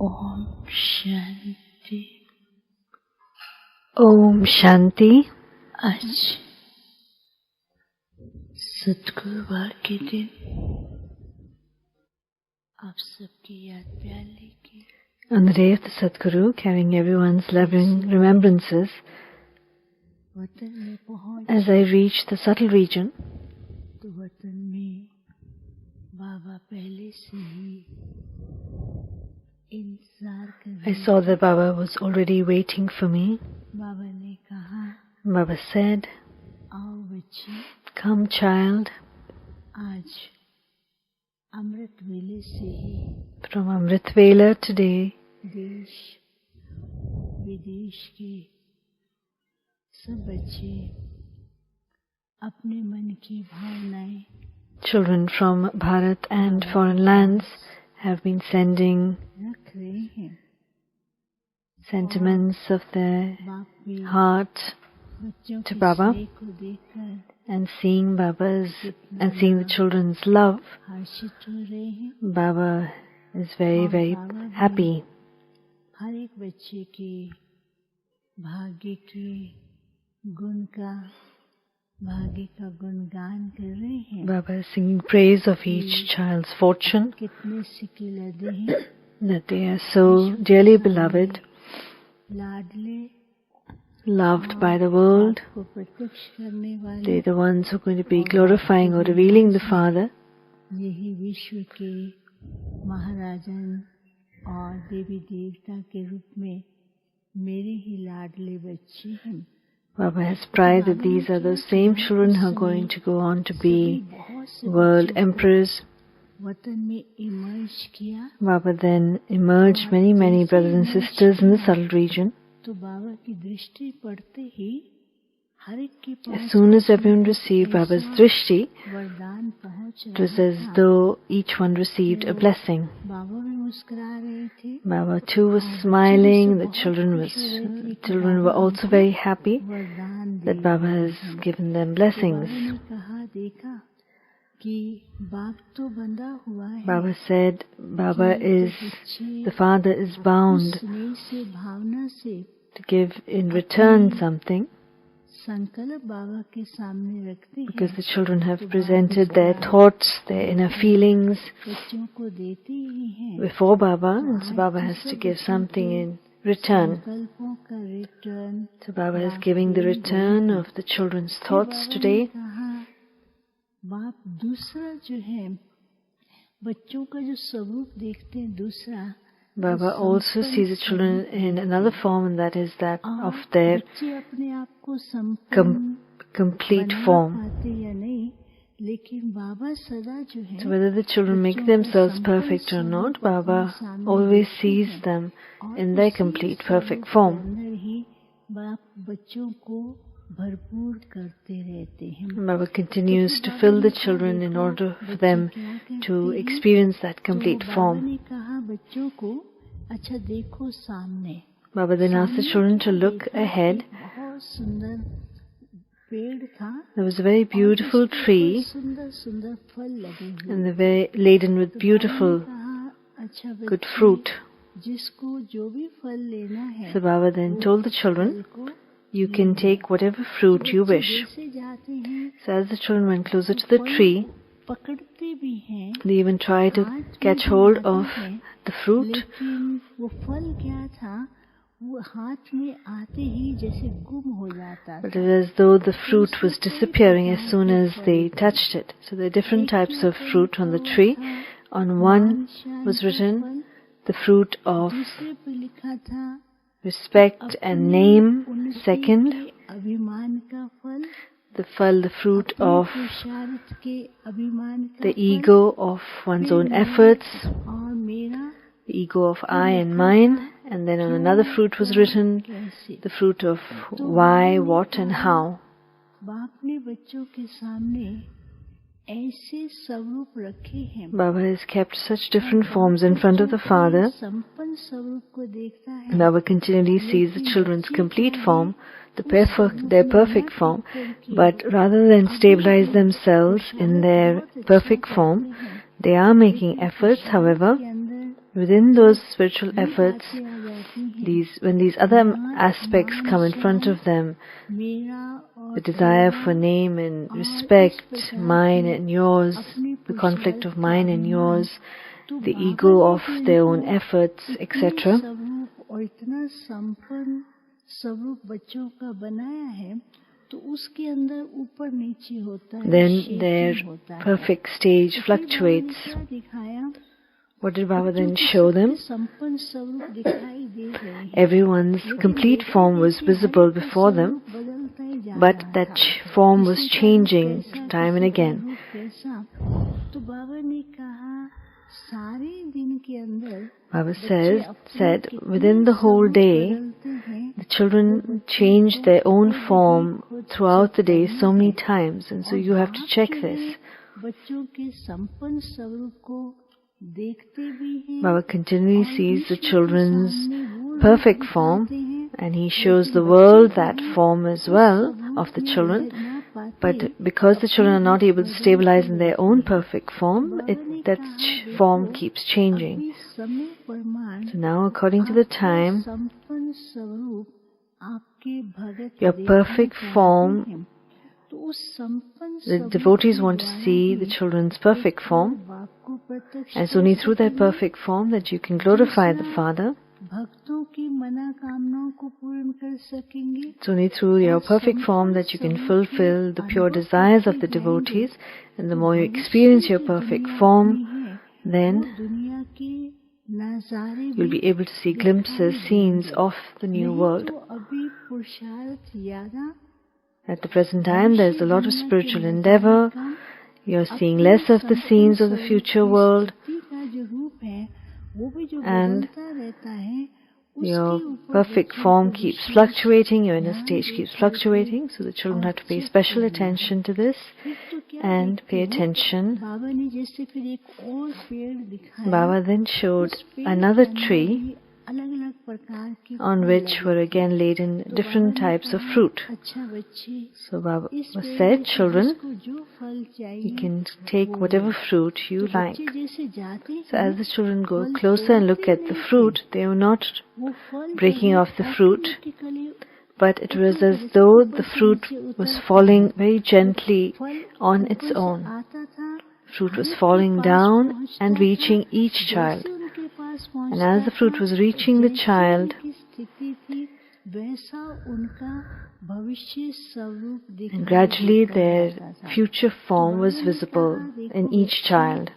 Om Shanti. Om Shanti. आज सतगुरुवार के दिन आप सबकी याद प्यार लेके On the day of the Sadguru, carrying everyone's loving remembrances, वतन में पहुंच as I reached the subtle region, तो वतन में बाबा पहले से ही इंतजार कर I रहे। saw that Baba was already waiting for me. बाबा ने कहा, Baba said, आओ बच्चे, "Come, child." आज अमृत वेले से ही From Amrit Vela today, देश विदेश के सब बच्चे अपने मन की भावनाएं children from Bharat and foreign lands have been sending रख रहे हैं। sentiments of their बाप भी heart बच्चों to के Baba. स्नेह को देखकर and seeing the children's love. हर्षित हो रहे हैं। Baba is very, very happy. हर एक बच्चे के भाग्य का गुणगान कर रहे हैं। Baba is singing praise of each child's fortune, कितने सिके लदे हैं, that they are so dearly beloved, लाडले, loved by the world. को प्रत्यक्ष करने वाले। They're the ones who are going to be glorifying or revealing the Father. यही विश्व के महाराजन और देवी देवता के रूप में मेरे ही लाडले बच्चे हैं। Baba has pride that these are those same children who are going to go on to be world emperors. वतन में इमर्ज किया Baba then emerged many, many brothers and sisters in the subtle region. तो बाबा की दृष्टि पड़ते ही हर एक के As पास soon as everyone received Baba's drishti, वरदान पहुंच it was रहा as था। though each one received a blessing. बाबा भी मुस्कुरा रहे थे, Baba too was smiling. The children were also very happy वरदान दे that Baba has given them blessings. बाबा ने कहा, देखा कि बाप तो बंधा हुआ है। Baba said, the Father is bound स्नेह से भावना से to give in return something, संकल्प बाबा के सामने रखते हैं, because the children have presented their thoughts, their inner feelings बच्चों को देते ही हैं। before Baba, and so Baba has to give something in return. संकल्पों का return So Baba is giving the return of the children's thoughts today. कहा, बाप दूसरा जो है बच्चों का जो स्वरूप देखते हैं, दूसरा Baba also sees the children in another form, and that is that of their बच्चे अपने आप को संपूर्ण complete form. पाते या नहीं, लेकिन बाबा सदा जो है So whether the children make themselves perfect or not, Baba always sees them in their complete perfect form. अंदर ही बाप बच्चों को भरपूर करते रहते हैं। Baba continues to fill the children in order for them to experience that complete Baba form. ने कहा बच्चों को, अच्छा देखो सामने। Baba then asked the children to look ahead. बहुत सुंदर पेड़ था, There was a very beautiful tree, सुंदर सुंदर फल लगे हुए। and they're very laden with beautiful, कहा, अच्छा good बच्चे, fruit. जिसको जो भी फल लेना है, So Baba then told the children, को you can take whatever fruit you wish. जैसे जाते हैं So as the children went closer to the tree, पकड़ते भी हैं, they even tried to catch hold of the fruit. लेकिन वो फल क्या था, वो हाथ में आते ही जैसे गुम हो जाता But था। it was as though the fruit was disappearing as soon as they touched it. So there are different types of fruit on the tree. On one was written the fruit of दूसरे पे लिखा था respect and name. Second, अभिमान का फल, the fruit of पुरुषार्थ के अभिमान का the फल, ego of one's own efforts, और मेरा the ego of I and mine. And then on another fruit was written कैसे। the fruit of why, what and how. बाप ने बच्चों के सामने ऐसे स्वरूप रखे हैं। Baba has kept such different forms in front of the Father. संपन्न स्वरूप को देखता है। Baba continually sees the children's complete form, their perfect form, but rather than stabilize themselves in their perfect form, they are making efforts, however, within those spiritual efforts, when these other aspects come in front of them, the desire for name and respect, mine and yours, the conflict of mine and yours, the ego of their own efforts, etc., then their perfect stage fluctuates. What did Baba then show them? Everyone's complete form was visible before them, but that form was changing time and again. Baba said, within the whole day, the children change their own form throughout the day so many times, and so you have to check this. Baba continually sees the children's perfect form, and he shows the world that form as well of the children. But because the children are not able to stabilize in their own perfect form, that form keeps changing. So now, according to the time, your perfect form, the devotees want to see the children's perfect form, and it's only through that perfect form that you can glorify the Father. It's only through your perfect form that you can fulfill the pure desires of the devotees, and the more you experience your perfect form, then you'll be able to see glimpses, scenes of the new world. At the present time, there's a lot of spiritual endeavor. You're seeing less of the scenes of the future world, and your perfect form keeps fluctuating, your inner stage keeps fluctuating, so the children have to pay special attention to this and pay attention. Baba then showed another tree on which were again laden different types of fruit. So Baba said, children, you can take whatever fruit you like. So as the children go closer and look at the fruit, they were not breaking off the fruit, but it was as though the fruit was falling very gently on its own. Fruit was falling down and reaching each child. And as the fruit was reaching the child, and gradually their future form was visible in each child.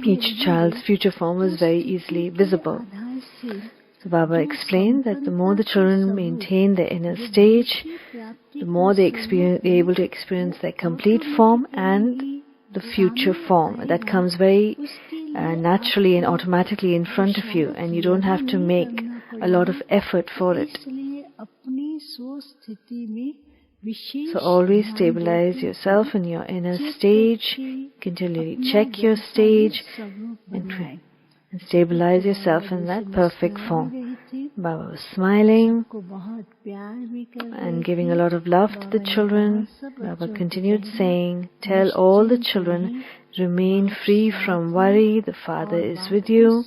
Each child's future form was very easily visible. So Baba explained that the more the children maintain their inner stage, the more they're able to experience their complete form and the future form. That comes very naturally and automatically in front of you, and you don't have to make a lot of effort for it. So always stabilize yourself in your inner stage, continually check your stage, and stabilize yourself in that perfect form. Baba was smiling and giving a lot of love to the children. Baba continued saying, tell all the children, remain free from worry, the Father is with you.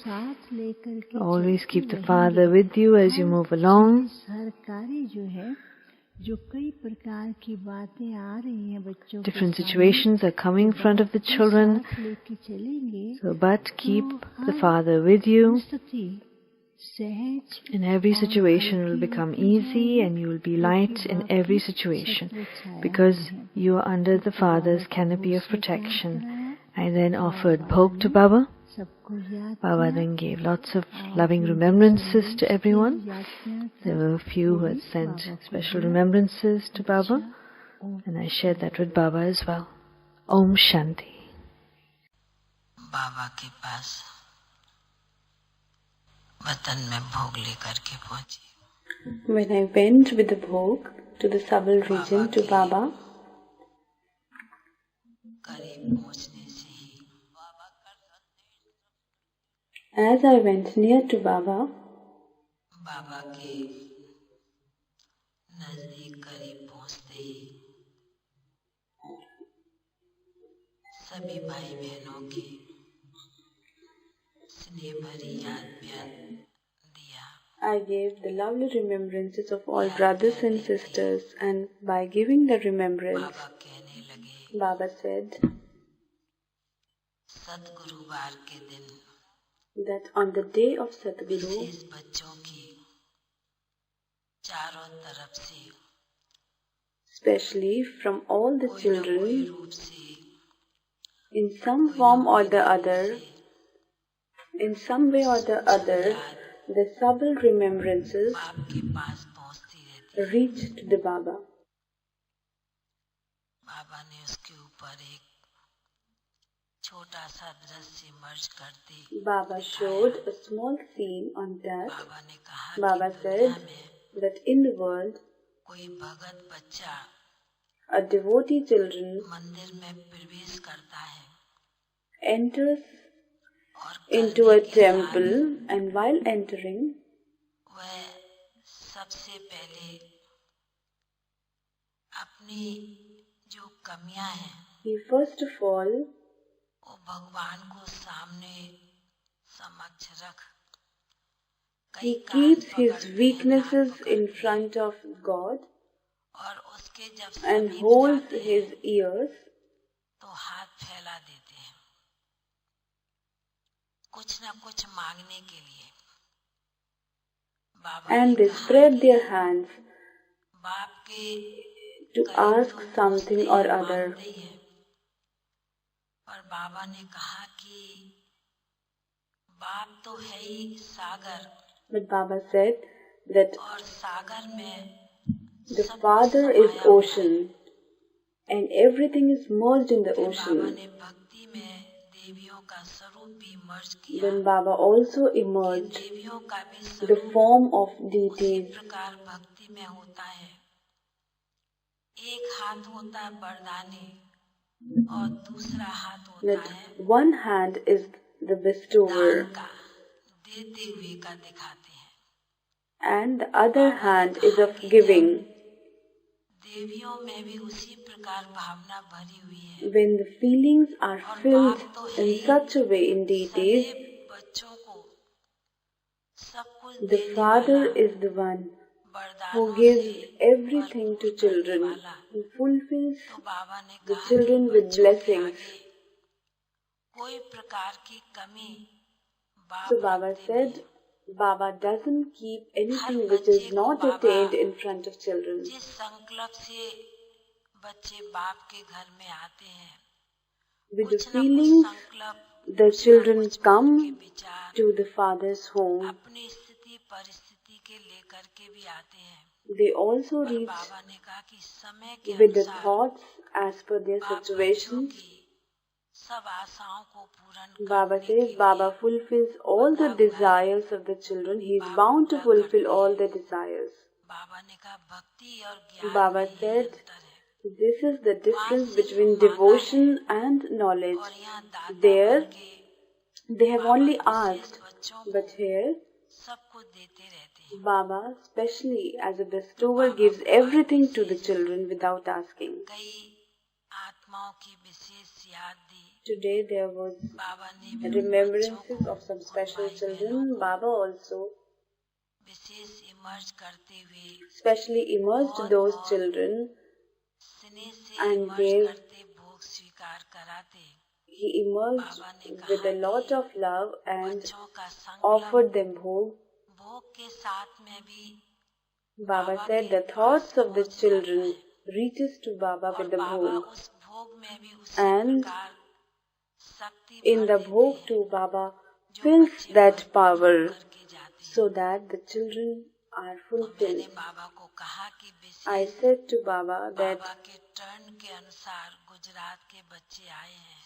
Always keep the Father with you as you move along. Different situations are coming in front of the children, but keep the Father with you. In every situation will become easy, and you will be light in every situation, because you are under the Father's canopy of protection. I then offered Bhog to Baba. Baba then gave lots of loving remembrances to everyone. There were a few who had sent special remembrances to Baba, and I shared that with Baba as well. Om Shanti. Baba ke paas वतन में भोग लेकर के पहुंची. When I went with the Bhog to the Sabal region to Baba, as I went near to Baba, बाबा के नजदीक करीब पहुंचते ही सभी भाई बहनों के I gave the lovely remembrances of all brothers and sisters, and by giving the remembrance, Baba said that on the day of Sadguru, especially from all the children, in some form or the other, in some way or the other, the subtle remembrances reached to the Baba. Baba showed a small scene on that. Baba said that in the world, a devotee children enters into a temple, and while entering, he first of all he keeps his weaknesses in front of God and holds his ears and they spread their hands to ask something or other. But Baba said that the Father is ocean and everything is merged in the ocean. When Baba also emerged the form of deities, that one hand is the bestower and the other hand is of giving. When the feelings are filled in such a way in deities, the Father is the one who gives everything to children, who fulfills the children with blessings. So Baba said, Baba doesn't keep anything which is not attained in front of children. With the feelings, the children come to the Father's home. They also reach with the thoughts as per their situations. Baba says Baba fulfills all the desires of the children. He is bound to fulfill all the desires. Baba said, this is the difference between devotion and knowledge. There, they have only asked, but here, Baba, especially as a bestower, gives everything to the children without asking. Today there was remembrances of some special children. Baba also specially emerged those children and gave. He emerged with a lot of love and offered them Bhog. Baba said the thoughts of the children reaches to Baba with the Bhog. And in the Bhog too, Baba fills that power so that the children are fulfilled. I said to Baba that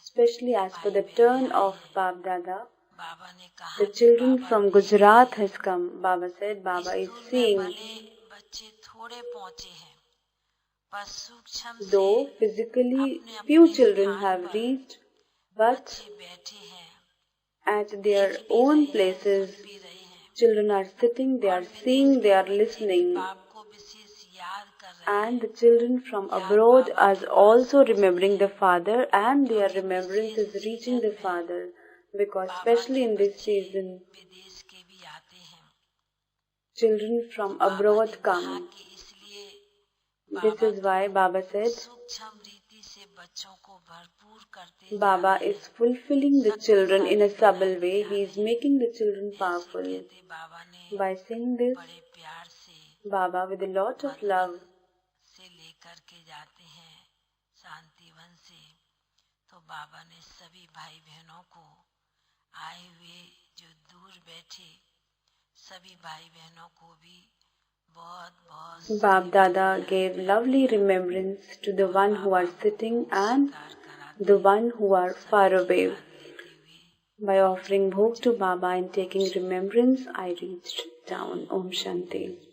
especially as per the turn of Bab Dada, the children from Gujarat has come. Baba said Baba is seeing. Though physically few children have reached, but at their own places, children are sitting, they are seeing, they are listening. And the children from abroad are also remembering the Father, and their remembrance is reaching the Father. because especially in this season, children from abroad come. This is why Baba said, Baba is fulfilling the children in a subtle way. He is making the children powerful. By saying this, Baba, with a lot of love, Bab Dada gave lovely remembrance to the one who are sitting and the one who are far away. By offering Bhog to Baba and taking remembrance, I reached down. Om Shanti.